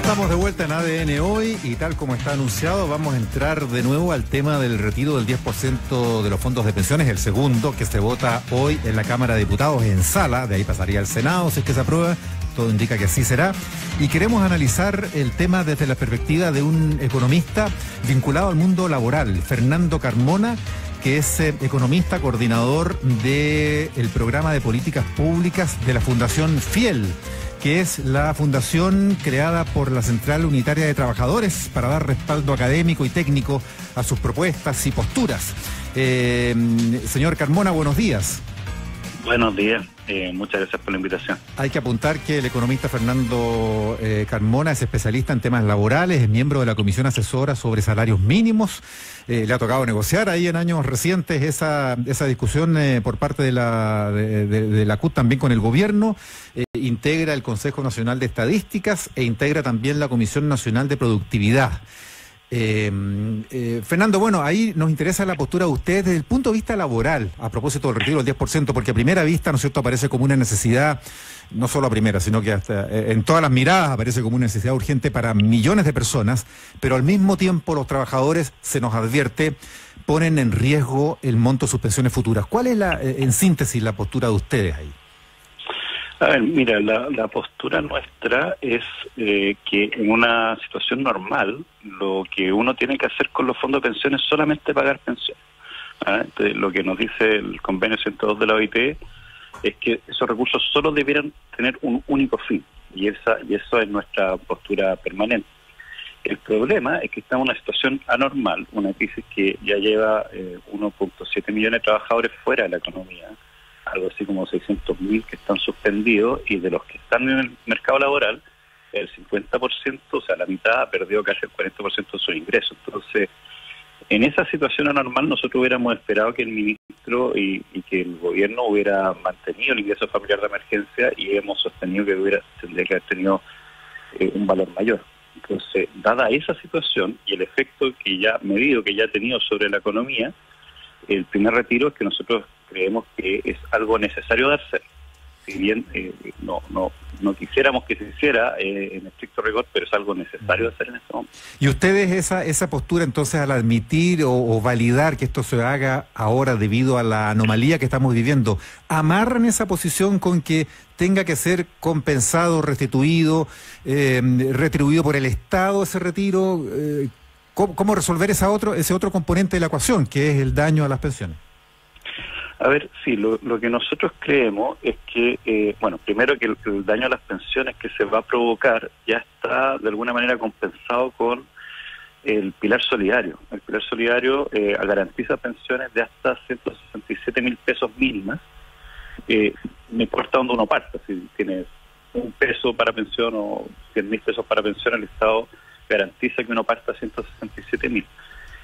Estamos de vuelta en ADN hoy y tal como está anunciado vamos a entrar de nuevo al tema del retiro del 10% de los fondos de pensiones, el segundo que se vota hoy en la Cámara de Diputados en sala, de ahí pasaría al Senado si es que se aprueba, todo indica que así será. Y queremos analizar el tema desde la perspectiva de un economista vinculado al mundo laboral, Fernando Carmona, que es economista, coordinador del programa de políticas públicas de la Fundación Fiel, que es la fundación creada por la Central Unitaria de Trabajadores para dar respaldo académico y técnico a sus propuestas y posturas. Señor Carmona, buenos días. Buenos días, muchas gracias por la invitación. Hay que apuntar que el economista Fernando Carmona es especialista en temas laborales, es miembro de la Comisión Asesora sobre Salarios Mínimos. Le ha tocado negociar ahí en años recientes esa discusión por parte de la CUT también con el gobierno. Integra el Consejo Nacional de Estadísticas e integra también la Comisión Nacional de Productividad. Fernando, bueno, ahí nos interesa la postura de ustedes desde el punto de vista laboral, a propósito del retiro del 10%, porque a primera vista, ¿no es cierto?, aparece como una necesidad, no solo a primera, sino que hasta en todas las miradas aparece como una necesidad urgente para millones de personas, pero al mismo tiempo los trabajadores, se nos advierte, ponen en riesgo el monto de sus pensiones futuras. ¿Cuál es en síntesis, la postura de ustedes ahí? A ver, mira, la postura nuestra es que en una situación normal lo que uno tiene que hacer con los fondos de pensiones es solamente pagar pensiones. Entonces, lo que nos dice el convenio 102 de la OIT es que esos recursos solo debieran tener un único fin, y eso es nuestra postura permanente. El problema es que estamos en una situación anormal, una crisis que ya lleva 1.7 millones de trabajadores fuera de la economía, algo así como 600.000 que están suspendidos, y de los que están en el mercado laboral, el 50%, o sea, la mitad, ha perdido casi el 40% de sus ingresos. Entonces, en esa situación anormal, nosotros hubiéramos esperado que el ministro y que el gobierno hubiera mantenido el ingreso familiar de emergencia, y hemos sostenido que tendría que haber tenido un valor mayor. Entonces, dada esa situación y el efecto que ya medido que ya ha tenido sobre la economía, el primer retiro es que nosotros creemos que es algo necesario darse. Si bien no quisiéramos que se hiciera en estricto rigor, pero es algo necesario hacer en este momento. ¿Y ustedes esa postura entonces al admitir o validar que esto se haga ahora debido a la anomalía que estamos viviendo, amarran esa posición con que tenga que ser compensado, restituido, retribuido por el Estado ese retiro? ¿Cómo resolver ese otro componente de la ecuación, que es el daño a las pensiones? A ver, sí, lo que nosotros creemos es que, primero que el daño a las pensiones que se va a provocar ya está de alguna manera compensado con el pilar solidario. El pilar solidario garantiza pensiones de hasta 167.000 pesos mínimas, no importa dónde uno parta, si tienes $1 para pensión o 100.000 pesos para pensión, el Estado garantiza que uno parta 167.000.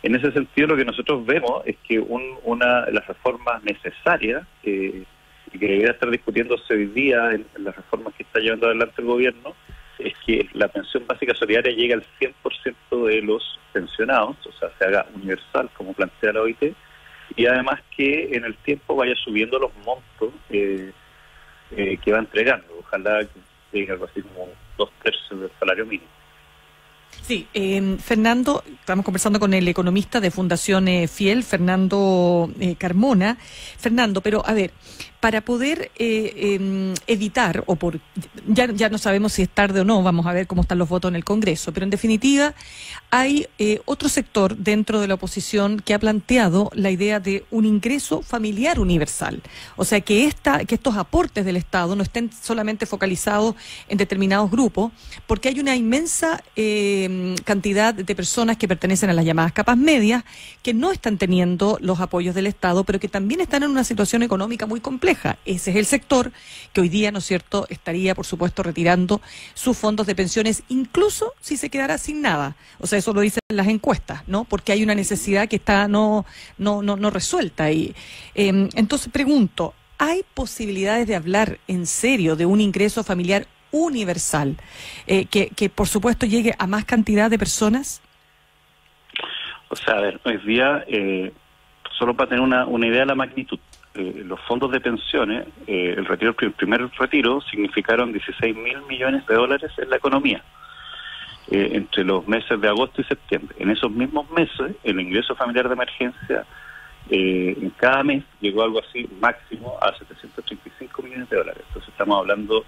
En ese sentido, lo que nosotros vemos es que una de las reformas necesarias y que debería estar discutiéndose hoy día en las reformas que está llevando adelante el gobierno es que la pensión básica solidaria llegue al 100% de los pensionados, o sea, se haga universal como plantea la OIT, y además que en el tiempo vaya subiendo los montos que va entregando. Ojalá que llegue algo así como 2/3 del salario mínimo. Sí, Fernando, estamos conversando con el economista de Fundación Fiel, Fernando Carmona. Fernando, pero a ver, para poder evitar, ya no sabemos si es tarde o no, vamos a ver cómo están los votos en el Congreso, pero en definitiva hay otro sector dentro de la oposición que ha planteado la idea de un ingreso familiar universal. O sea, que estos aportes del Estado no estén solamente focalizados en determinados grupos, porque hay una inmensa cantidad de personas que pertenecen a las llamadas capas medias que no están teniendo los apoyos del Estado, pero que también están en una situación económica muy compleja. Ese es el sector que hoy día, ¿no es cierto?, estaría, por supuesto, retirando sus fondos de pensiones, incluso si se quedara sin nada. O sea, eso lo dicen las encuestas, ¿no? Porque hay una necesidad que está no resuelta. Y entonces pregunto, ¿hay posibilidades de hablar en serio de un ingreso familiar universal que por supuesto llegue a más cantidad de personas? O sea, a ver, hoy día, solo para tener una idea de la magnitud, los fondos de pensiones, el primer retiro significaron $16.000 millones en la economía. entre los meses de agosto y septiembre. En esos mismos meses, el ingreso familiar de emergencia en cada mes llegó algo así máximo a 735 millones de dólares. Entonces estamos hablando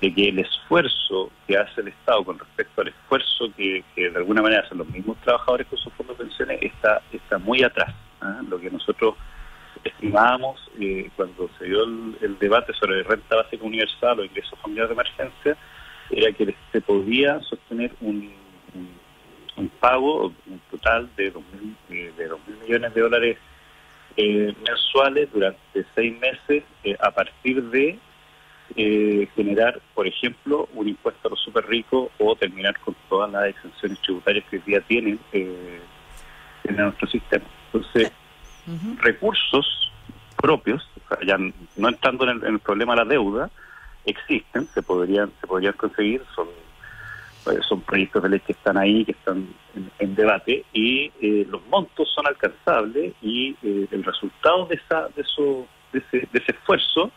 de que el esfuerzo que hace el Estado con respecto al esfuerzo que de alguna manera hacen los mismos trabajadores con sus fondos de pensiones está muy atrás. Lo que nosotros estimábamos cuando se dio el debate sobre renta básica universal o ingresos familiares de emergencia era que se podía sostener un pago, un total de 2.000 millones de dólares mensuales durante 6 meses a partir de generar, por ejemplo, un impuesto a los súper ricos o terminar con todas las exenciones tributarias que hoy día tienen en nuestro sistema. Entonces, recursos propios, o sea, ya no entrando en el problema de la deuda, existen, se podrían conseguir, son proyectos de ley que están ahí, que están en debate, y los montos son alcanzables y el resultado de ese esfuerzo,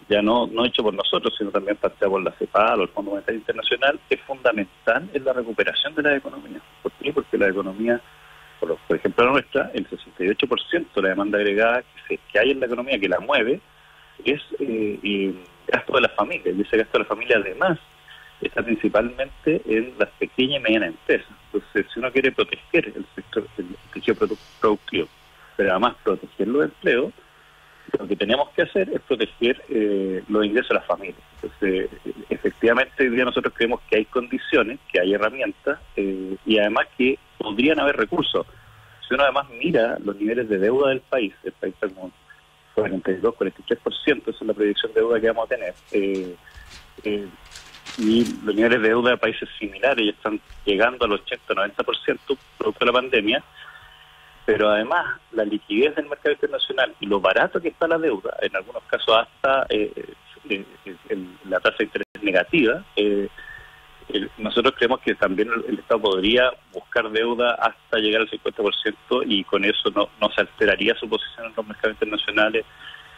ya no hecho por nosotros, sino también planteado por la CEPAL o el Fondo Monetario Internacional, es fundamental en la recuperación de la economía. ¿Por qué? Porque la economía, por ejemplo la nuestra, el 68% de la demanda agregada que hay en la economía, que la mueve, es gasto de las familias, y ese gasto de la familia además está principalmente en las pequeñas y medianas empresas. Entonces, si uno quiere proteger el sector del tejido productivo, pero además proteger los empleos, lo que tenemos que hacer es proteger los ingresos de las familias. Entonces, efectivamente, hoy día nosotros creemos que hay condiciones, que hay herramientas, y además que podrían haber recursos. Si uno además mira los niveles de deuda del país, el país está como 42, 43%, esa es la proyección de deuda que vamos a tener. Y los niveles de deuda de países similares ya están llegando al 80-90% producto de la pandemia, pero además la liquidez del mercado internacional y lo barato que está la deuda, en algunos casos hasta la tasa de interés negativa, nosotros creemos que también el Estado podría buscar deuda hasta llegar al 50% y con eso no se alteraría su posición en los mercados internacionales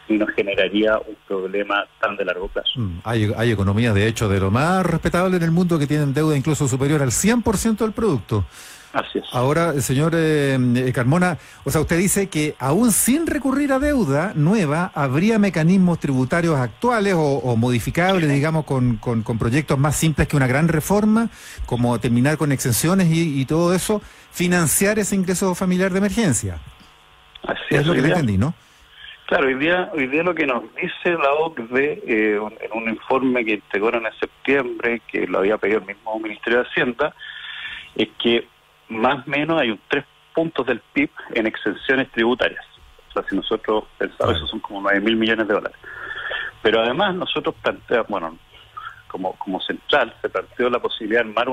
y nos generaría un problema tan de largo plazo. Hay economías, de hecho, de lo más respetable en el mundo que tienen deuda incluso superior al 100% del producto. Así es. Ahora, señor Carmona, o sea, usted dice que aún sin recurrir a deuda nueva, habría mecanismos tributarios actuales o modificables, digamos, con proyectos más simples que una gran reforma, como terminar con exenciones y todo eso, financiar ese ingreso familiar de emergencia. Así es lo que le entendí, ¿no? Claro, hoy día lo que nos dice la OCDE en un informe que integraron en septiembre, que lo había pedido el mismo Ministerio de Hacienda, es que más o menos hay 3 puntos del PIB en exenciones tributarias. O sea, si nosotros pensamos, eso son como 9.000 millones de dólares. Pero además nosotros planteamos, bueno, como central, se planteó la posibilidad de armar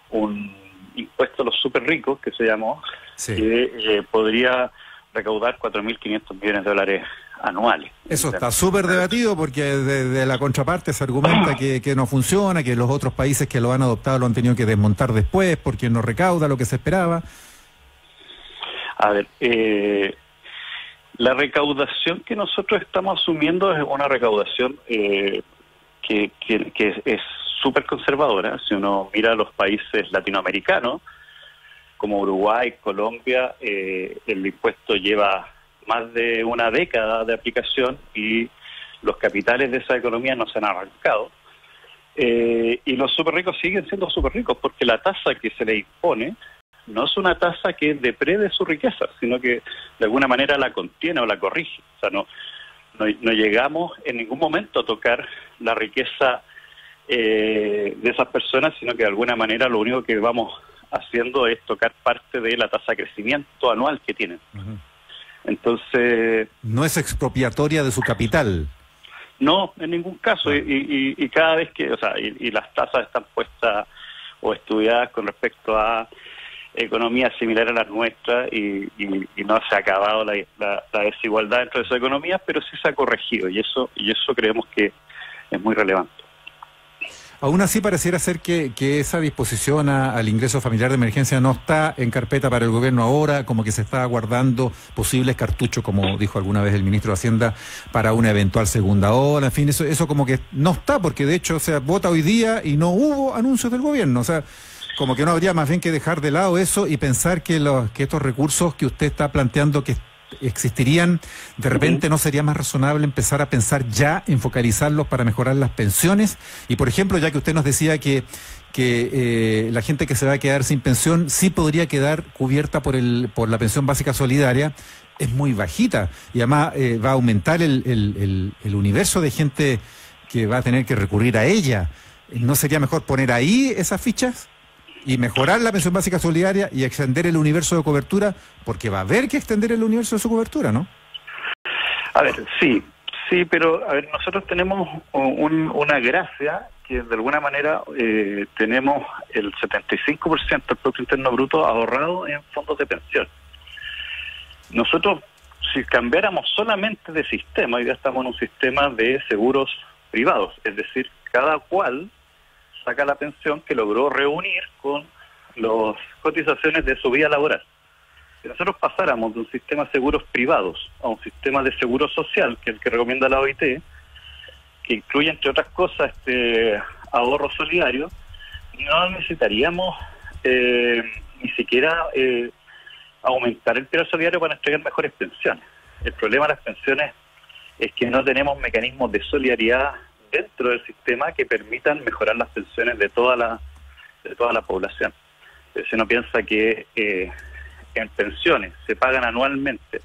un impuesto a los súper ricos, que se llamó, sí, que podría recaudar 4.500 millones de dólares anuales. Eso está súper debatido porque de la contraparte se argumenta que no funciona, que los otros países que lo han adoptado lo han tenido que desmontar después porque no recauda lo que se esperaba. A ver, la recaudación que nosotros estamos asumiendo es una recaudación que es súper conservadora. Si uno mira los países latinoamericanos, como Uruguay, Colombia, el impuesto lleva más de una década de aplicación y los capitales de esa economía no se han arrancado. Y los súper ricos siguen siendo súper ricos porque la tasa que se les impone no es una tasa que deprede su riqueza, sino que de alguna manera la contiene o la corrige. O sea, no llegamos en ningún momento a tocar la riqueza de esas personas, sino que de alguna manera lo único que vamos haciendo es tocar parte de la tasa de crecimiento anual que tienen. Entonces... No es expropiatoria de su capital. No, en ningún caso. Y cada vez que... O sea, y las tasas están puestas o estudiadas con respecto a economías similares a las nuestras y no se ha acabado la desigualdad dentro de esas economías, pero sí se ha corregido y eso creemos que es muy relevante. Aún así pareciera ser que esa disposición al ingreso familiar de emergencia no está en carpeta para el gobierno ahora, como que se está guardando posibles cartuchos, como dijo alguna vez el ministro de Hacienda, para una eventual segunda ola. En fin, eso como que no está, porque de hecho, o sea, vota hoy día y no hubo anuncios del gobierno. O sea, como que no habría más bien que dejar de lado eso y pensar que estos recursos que usted está planteando que existirían, de repente no sería más razonable empezar a pensar ya en focalizarlos para mejorar las pensiones. Y por ejemplo, ya que usted nos decía que la gente que se va a quedar sin pensión sí podría quedar cubierta por la pensión básica solidaria, es muy bajita y además va a aumentar el universo de gente que va a tener que recurrir a ella. ¿No sería mejor poner ahí esas fichas y mejorar la pensión básica solidaria y extender el universo de cobertura? Porque va a haber que extender el universo de su cobertura, ¿no? A ver, sí, pero a ver, nosotros tenemos una gracia que de alguna manera tenemos el 75% del Producto Interno Bruto ahorrado en fondos de pensión. Nosotros, si cambiáramos solamente de sistema, hoy día estamos en un sistema de seguros privados, es decir, cada cual saca la pensión que logró reunir con las cotizaciones de su vida laboral. Si nosotros pasáramos de un sistema de seguros privados a un sistema de seguro social, que es el que recomienda la OIT, que incluye, entre otras cosas, ahorro solidario, no necesitaríamos ni siquiera aumentar el pilar solidario para entregar mejores pensiones. El problema de las pensiones es que no tenemos mecanismos de solidaridad dentro del sistema que permitan mejorar las pensiones de toda la población. Si uno piensa que en pensiones se pagan anualmente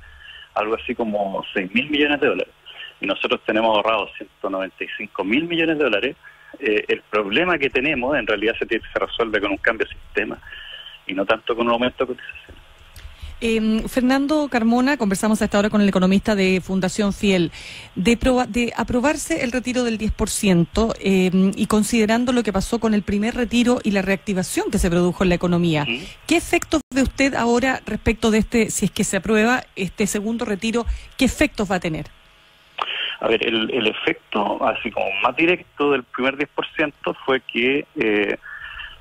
algo así como 6.000 millones de dólares y nosotros tenemos ahorrados 195.000 millones de dólares, el problema que tenemos en realidad se resuelve con un cambio de sistema y no tanto con un aumento de cotizaciones. Fernando Carmona, conversamos hasta ahora con el economista de Fundación Fiel, de aprobarse el retiro del 10% y considerando lo que pasó con el primer retiro y la reactivación que se produjo en la economía. ¿Qué efectos ve usted ahora respecto de si es que se aprueba este segundo retiro, qué efectos va a tener? A ver, el efecto así como más directo del primer 10% fue que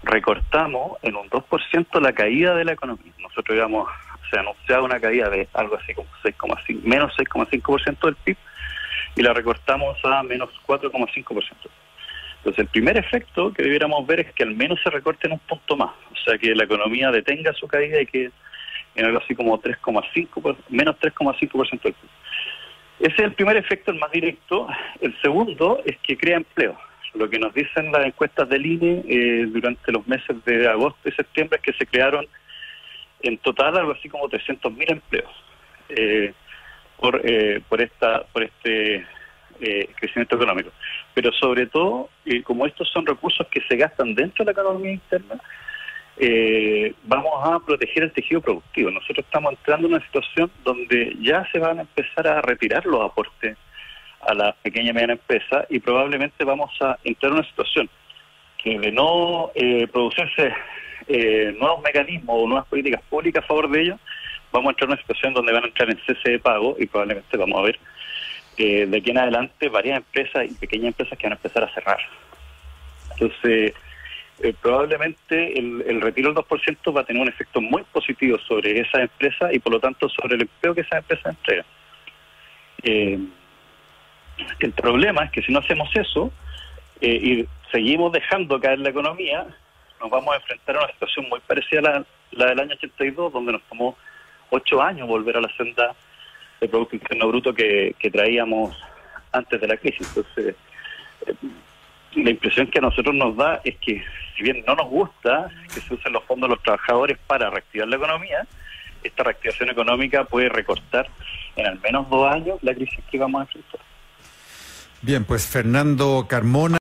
recortamos en un 2% la caída de la economía. Nosotros se anunciaba una caída de algo así como menos 6,5% del PIB y la recortamos a menos 4,5%. Entonces el primer efecto que debiéramos ver es que al menos se recorte en un punto más, o sea que la economía detenga su caída y que en algo así como menos 3,5% del PIB. Ese es el primer efecto, el más directo. El segundo es que crea empleo. Lo que nos dicen las encuestas del INE durante los meses de agosto y septiembre es que se crearon en total algo así como 300.000 empleos por este crecimiento económico. Pero sobre todo, como estos son recursos que se gastan dentro de la economía interna, vamos a proteger el tejido productivo. Nosotros estamos entrando en una situación donde ya se van a empezar a retirar los aportes a la pequeña y mediana empresa y probablemente vamos a entrar en una situación que de no producirse nuevos mecanismos o nuevas políticas públicas a favor de ellos, vamos a entrar en una situación donde van a entrar en cese de pago y probablemente vamos a ver de aquí en adelante varias empresas y pequeñas empresas que van a empezar a cerrar. Entonces, probablemente el retiro del 2% va a tener un efecto muy positivo sobre esas empresas y por lo tanto sobre el empleo que esas empresas entregan. El problema es que si no hacemos eso y seguimos dejando caer la economía, nos vamos a enfrentar a una situación muy parecida a la del año 82, donde nos tomó 8 años volver a la senda de Producto Interno Bruto que traíamos antes de la crisis. Entonces, la impresión que a nosotros nos da es que, si bien no nos gusta que se usen los fondos de los trabajadores para reactivar la economía, esta reactivación económica puede recortar en al menos 2 años la crisis que vamos a enfrentar. Bien, pues Fernando Carmona.